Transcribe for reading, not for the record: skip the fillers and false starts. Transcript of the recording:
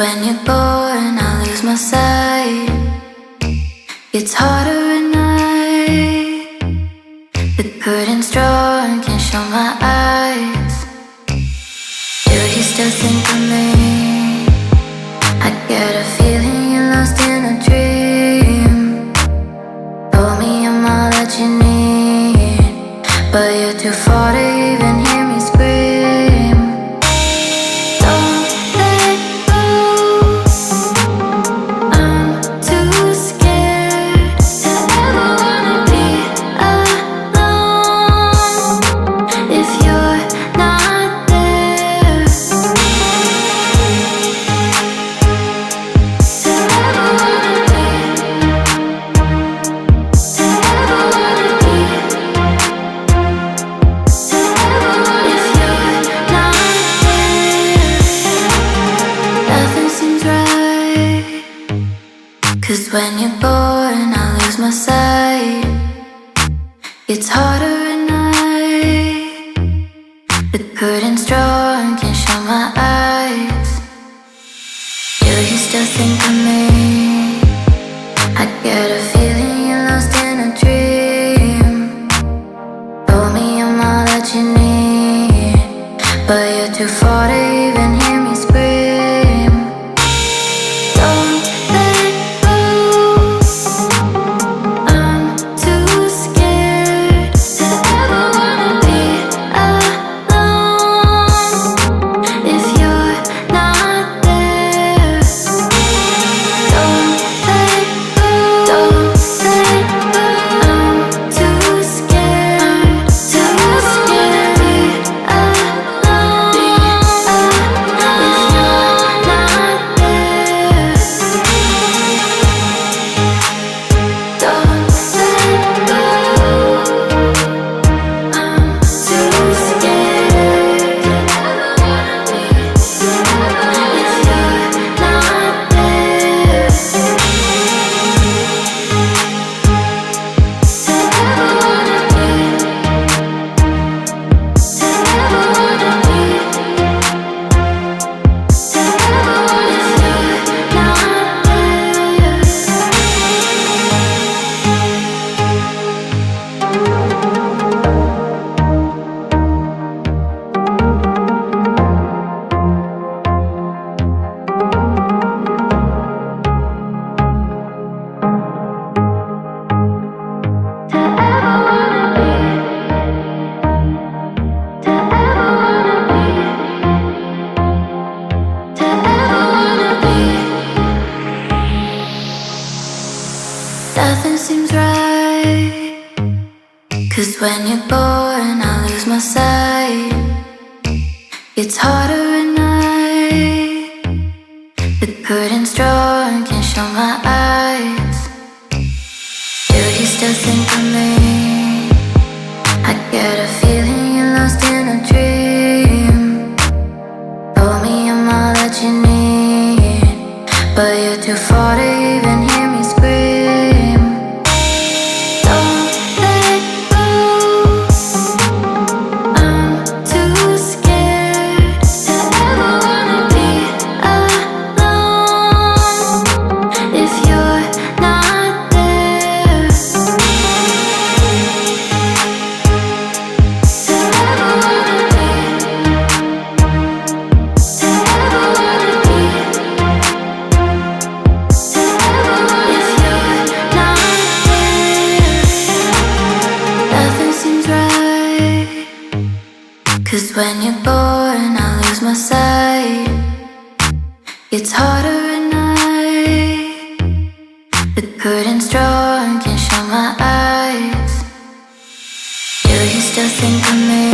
when you're born, I lose my sight. It's harder at night. The curtain's drawn, can't show my eyes. Do you still think of me? I get a feeling you're lost in a dream. Told me I'm all that you need, but you're too far to even hear me scream. Don't let go, I'm too scared to ever wanna be alone. If you're not there, to ever wanna be, to ever wanna be, to ever wanna. If you're not there, nothing seems right. 'Cause when you're born, I lose my sight. It's harder at night. The curtain's drawn, can't show my eyes. Do you still think of me? I get a feeling you're lost in a dream. Told me I'm all that you need, but you're too far to even hear me scream. Don't let go, I'm too scared to ever wanna be alone. If you're not there, don't let go, don't let go. I'm too scared to be alone. If you're not there, don't let go. I'm too scared to ever wanna be. If you're not there, to ever wanna be, to ever wanna be, to ever wanna. If you're not nothing seems right. 'Cause when you're born, I lose my sight. It's harder at night. The curtain's drawn, can't show my eyes. Do you still think of me? I get a feeling you're lost in a dream. Told me I'm all that you need, but you're too far to even hear me scream. Don't let go, I'm too scared to ever wanna be alone. If you're not there, to ever wanna be, to ever wanna be, to ever wanna. If you're not there, nothing seems right. 'Cause when you're born, I lose my sight. It's harder at night. The curtain's drawn, can't show my eyes. Do you still think of me?